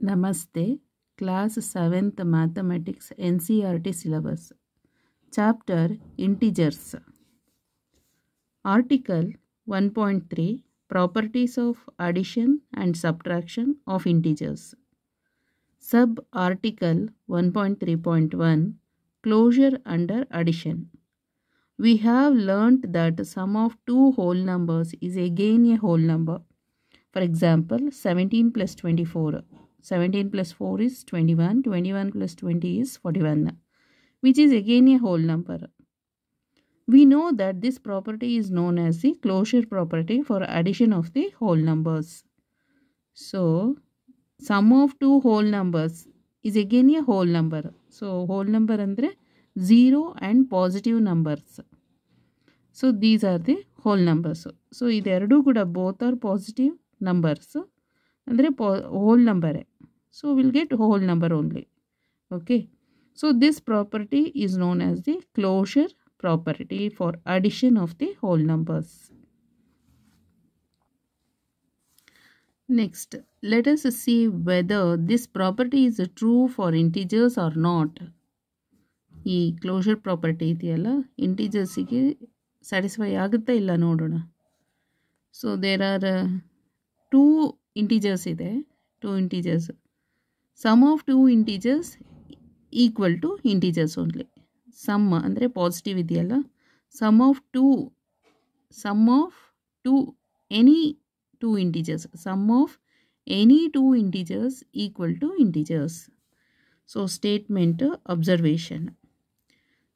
Namaste, Class 7th Mathematics NCERT Syllabus. Chapter Integers. Article 1.3 Properties of Addition and Subtraction of Integers. Sub-article 1.3.1 Closure under Addition. We have learnt that sum of two whole numbers is again a whole number. For example, 17 plus 24. 17 plus 4 is 21. 21 plus 20 is 41, which is again a whole number. We know that this property is known as the closure property for addition of the whole numbers. So, sum of two whole numbers is again a whole number. So, whole number andre 0 and positive numbers. So, these are the whole numbers. So, ideradu kuda both are positive numbers. Andre whole number. So, we'll get whole number only. Okay. So, this property is known as the closure property for addition of the whole numbers. Next, let us see whether this property is true for integers or not. ಈ closure property ಇದೆಯಲ್ಲ ಇಂಟೀಜರ್ಸಿಗೆ satisfy ಆಗುತ್ತಾ ಇಲ್ಲ ನೋಡೋಣ. So there are two integers ಇದೆ, two integers. Sum of two integers equal to integers only. Sum ಅಂದರೆ positive ಇದೆಯಲ್ಲ, sum of two any two integers, sum of any two integers equal to integers. So statement observation.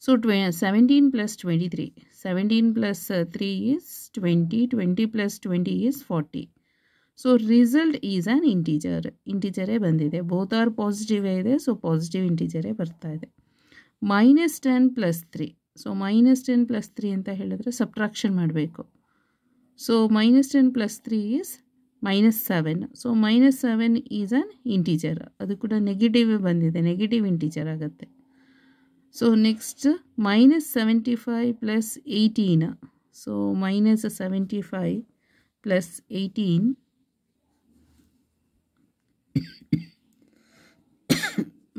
So 17 plus 23. 17 plus 3 is 20. 20 plus 20 is 40. So result is an integer. Integer bandide. Both are positive ide. So positive integer barta ide. Minus 10 plus 3. So minus 10 plus 3 anta helidre subtraction ಮಾಡಬೇಕು. So minus 10 plus 3 is minus 7. So minus 7 is an integer. ಅದು ಕೂಡ negative ಬಂದಿದೆ. Negative integer ಆಗುತ್ತೆ. So next minus 75 plus 18. So minus 75 plus 18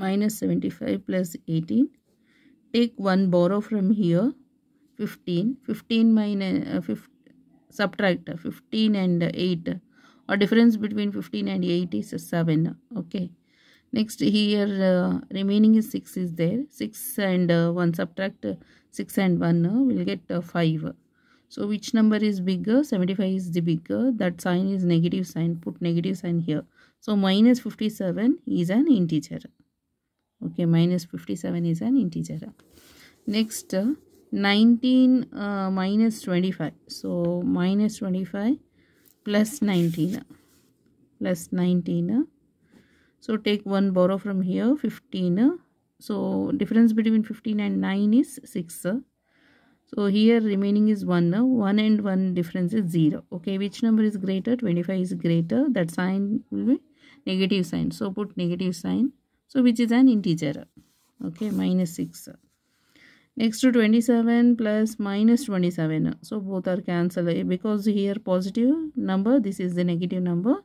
minus 75 plus 18. Take one borrow from here. 15. 15 minus subtract 15 and 8. Or difference between 15 and 8 is 7. Okay. Next here remaining is 6 is there. 6 and 1 subtract 6 and 1 will get 5. So which number is bigger? 75 is the bigger. That sign is negative sign. Put negative sign here. So minus 57 is an integer. Okay, minus 57 is an integer. Next 19 minus 25. So minus 25 plus 19. Plus 19. So take one borrow from here, 15. So difference between 15 and 9 is 6. So here remaining is 1. 1 and 1 difference is 0. Okay, which number is greater? 25 is greater. That sign will be negative sign. So put negative sign. So which is an integer. Okay, minus 6. Next to 27 plus minus 27. So both are cancelled. Because here positive number, this is the negative number.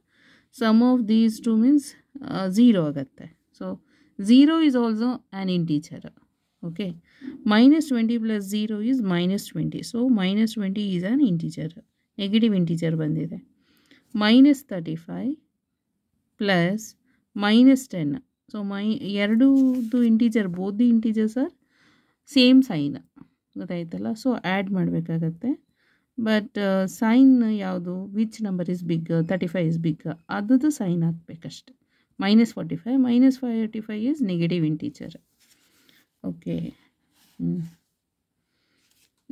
Sum of these two means 0 ಆಗುತ್ತೆ. So 0 is also an integer. Okay. Minus 20 plus 0 is minus 20. So minus 20 is an integer. Negative integer ಬಂದಿದೆ. Minus 35 plus minus 10. So ಎರಡು integer, both the integers are same sign. ಗೊತ್ತಾಯ್ತಲ್ಲ. So add ಮಾಡಬೇಕಾಗತ್ತೆ. But sign ಯಾವುದು, which number is bigger, 35 is bigger, ಅದದ್ದು sign ಹಾಕಬೇಕಷ್ಟೆ. minus 45. Minus 45 is negative integer. Okay.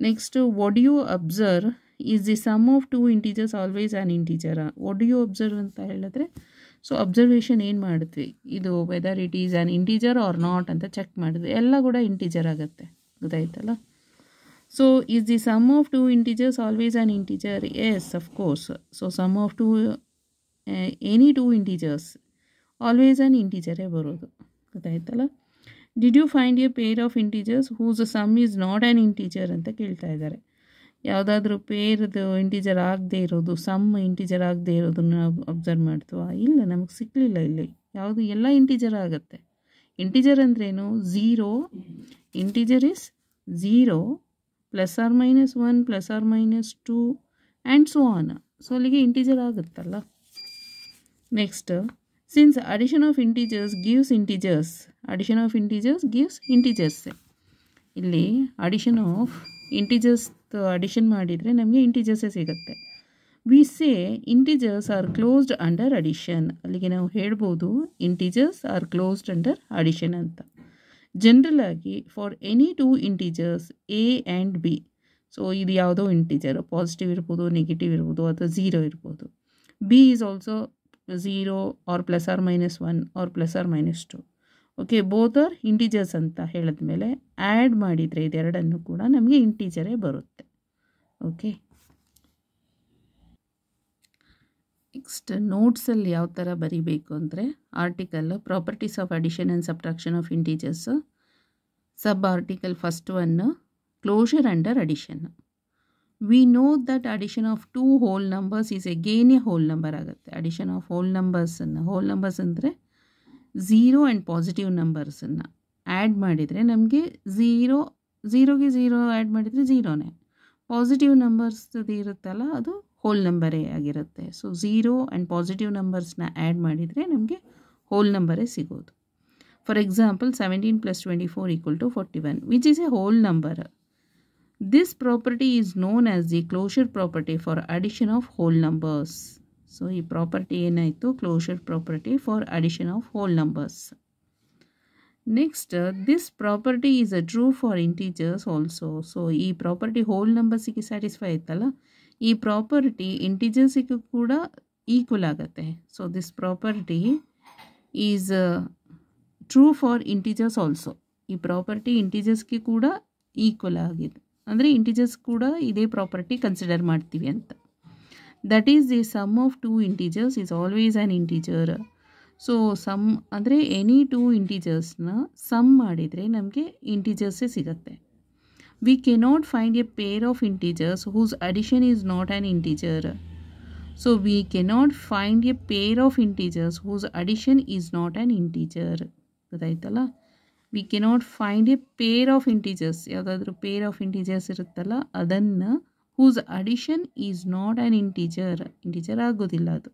Next, what do you observe? Is the sum of two integers always an integer? What do you observe ಅಂತ ಹೇಳಿದ್ರೆ, so observation ಏನು ಮಾಡಿದ್ವಿ, ಇದು whether it is an integer or not ಅಂತ check ಮಾಡಿದ್ವಿ. ಎಲ್ಲ ಕೂಡ integer ಆಗುತ್ತೆ. ಗೊತ್ತಾಯ್ತಲ್ಲ. So is the sum of two integers always an integer? Yes, of course. So sum of any two integers always an integer ಬರೋದು. ಗೊತ್ತಾಯ್ತಲ್ಲ. Did you find a pair of integers whose sum is not an integer ಅಂತ ಕೇಳ್ತಾ ಇದ್ದಾರೆ. ಯಾವುದಾದ್ರೂ ಪೇರ್ದು integer ಆಗದೆ ಇರೋದು, some integer ಆಗದೆ ಇರೋದನ್ನು ನಾವು ಅಬ್ಸರ್ವ್ ಮಾಡ್ತೀವಾ? ಇಲ್ಲ, ನಮಗೆ ಸಿಕ್ಕಲಿಲ್ಲ ಇಲ್ಲಿ ಯಾವುದು ಎಲ್ಲ ಇಂಟಿಜರ್ ಆಗುತ್ತೆ. ಇಂಟಿಜರ್ ಅಂದ್ರೇನು? Zero, integer is zero plus or minus 1 plus or minus 2 and so on. So ಅಲ್ಲಿಗೆ ಇಂಟಿಜರ್ ಆಗುತ್ತಲ್ಲ. Next, since addition of integers gives integers, addition of integers gives integers. ಇಲ್ಲಿ ಅಡಿಷನ್ ಆಫ್ ಇಂಟಿಜರ್ಸ್ ಅಡಿಷನ್ ಮಾಡಿದರೆ ನಮಗೆ ಇಂಟಿಜರ್ಸೇ ಸಿಗುತ್ತೆ. We say integers are closed under addition. ಅಲ್ಲಿಗೆ ನಾವು ಹೇಳ್ಬೋದು integers are closed under addition ಅಂತ. ಜನರಲ್ ಆಗಿ for any two integers a and b, so ಇದು ಯಾವುದೋ ಇಂಟಿಜರ್, ಪಾಸಿಟಿವ್ ಇರ್ಬೋದು, ನೆಗೆಟಿವ್ ಇರ್ಬೋದು, ಅಥವಾ ಝೀರೋ ಇರ್ಬೋದು. B is also zero or plus or minus 1 or plus or minus 2. Okay, both are integers ಅಂತ ಹೇಳಿದ್ಮೇಲೆ ಆ್ಯಡ್ ಮಾಡಿದರೆ ಇದೆರಡನ್ನು ಕೂಡ ನಮಗೆ ಇಂಟಿಜರೇ ಬರುತ್ತೆ. ಓಕೆ, ನೆಕ್ಸ್ಟ್ ನೋಟ್ಸಲ್ಲಿ ಯಾವ ಥರ ಬರೀಬೇಕು ಅಂದರೆ, article properties of addition and subtraction of integers, sub article first one closure under addition. We know that addition of two whole numbers is again A whole number ಆಗುತ್ತೆ. Addition of whole numbers ಅಂದರೆ zero and positive ನಂಬರ್ಸನ್ನು add ಮಾಡಿದರೆ ನಮಗೆ ಝೀರೋಗೆ zero add ಮಾಡಿದರೆ ಝೀರೋನೇ, positive ನಂಬರ್ಸ್ದು ಇರುತ್ತಲ್ಲ ಅದು whole ನಂಬರೇ ಆಗಿರುತ್ತೆ. So zero and positive ನಂಬರ್ಸ್ನ ಆ್ಯಡ್ ಮಾಡಿದರೆ ನಮಗೆ ಹೋಲ್ ನಂಬರೇ ಸಿಗೋದು. For example 17 + 24 = 41, which is a whole number. This property is known as the closure property for addition of whole numbers. So ಈ ಪ್ರಾಪರ್ಟಿ ಏನಾಯಿತು? Closure property for addition of whole numbers. Next, this property is a true for integers also. So ಈ property whole ನಂಬರ್ಸಿಗೆ satisfy ಆಯ್ತಲ್ಲ, ಈ property ಇಂಟೀಜರ್ಸಿಗೂ ಕೂಡ equal ಆಗುತ್ತೆ. So this property is true for integers also. ಈ property ಇಂಟೀಜರ್ಸ್ಗೆ ಕೂಡ equal ಆಗಿದೆ, ಅಂದರೆ ಇಂಟೀಜರ್ಸ್ ಕೂಡ ಇದೇ ಪ್ರಾಪರ್ಟಿ ಕನ್ಸಿಡರ್ ಮಾಡ್ತೀವಿ ಅಂತ. That is the sum of two integers is always an integer. So sum ಅಂದರೆ ಎನಿ ಟೂ ಇಂಟೀಜರ್ಸ್ನ ಸಮ್ ಮಾಡಿದರೆ ನಮಗೆ ಇಂಟೀಜರ್ಸೇ ಸಿಗುತ್ತೆ. We cannot find a pair of integers whose addition is not an integer. So we cannot find a pair of integers whose addition is not an integer. ಗೊತ್ತಾಯ್ತಲ್ಲ? We cannot find a pair of integers, ಯಾವುದಾದ್ರೂ pair of integers ಇರುತ್ತಲ್ಲ ಅದನ್ನು whose addition is not an integer ಆಗೋದಿಲ್ಲ ಅದು.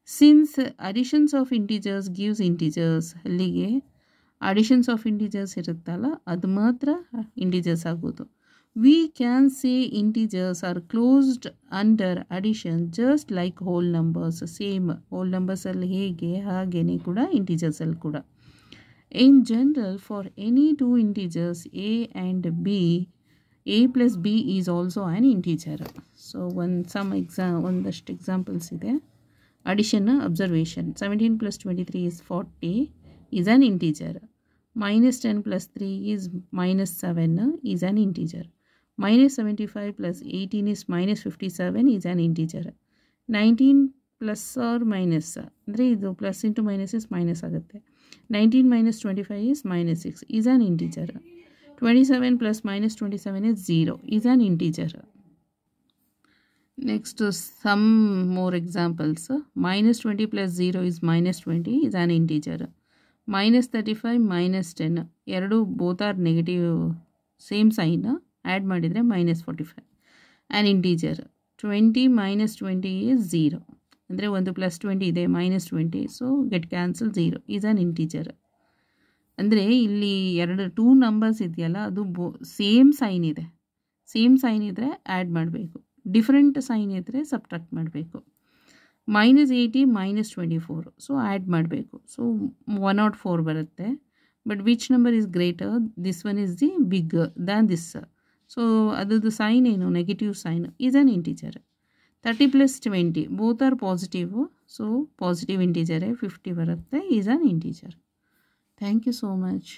Since additions of integers gives integers, ಅಲ್ಲಿಗೆ additions of integers ಇರುತ್ತಲ್ಲ ಅದು ಮಾತ್ರ ಇಂಟೀಜರ್ಸ್ ಆಗೋದು. We can say integers are closed under addition just like whole numbers. Same whole ನಂಬರ್ಸಲ್ಲಿ ಹೇಗೆ ಹಾಗೇ ಕೂಡ ಇಂಟೀಜರ್ಸಲ್ಲಿ ಕೂಡ. In general for any two integers A and B, A plus B is also an integer. So ಒಂದಷ್ಟು examples ಇದೆ. Addition observation. 17 + 23 is 40 is an integer. -10 + 3 is -7 is an integer. -75 + 18 is -57 is an integer. 19 plus or minus ಅಂದರೆ ಇದು plus into minus is minus ಆಗುತ್ತೆ. 19 - 25 is -6 is an integer. 27 + -27 is 0 is an integer. Next, some more examples. -20 + 0 is -20 is an integer. -35 - 10 ಎರಡು both are negative, same sign add ಮಾಡಿದರೆ -45 an integer. 20 - 20 is 0, ಅಂದರೆ ಒಂದು +20 ಇದೆ -20, so get cancel 0 is an integer. ಅಂದರೆ ಇಲ್ಲಿ two numbers ಇದೆಯಲ್ಲ ಅದು same sign ಇದೆ, ಸೇಮ್ ಸೈನ್ ಇದ್ದರೆ ಆ್ಯಡ್ ಮಾಡಬೇಕು, ಡಿಫ್ರೆಂಟ್ ಸೈನ್ ಇದ್ದರೆ ಸಬ್ಟ್ರಾಕ್ಟ್ ಮಾಡಬೇಕು. -80 - 24, ಸೊ ಆ್ಯಡ್ ಮಾಡಬೇಕು. ಸೊ 104 ಬರುತ್ತೆ. But which number is greater? This one is the bigger than this. So ಅದರದ್ದು ಸೈನ್ ಏನು? Negative sign is an integer. 30 + 20 both are positive, so positive ಇಂಟೀಜರೇ 50 ಬರುತ್ತೆ, is an integer. Thank you so much.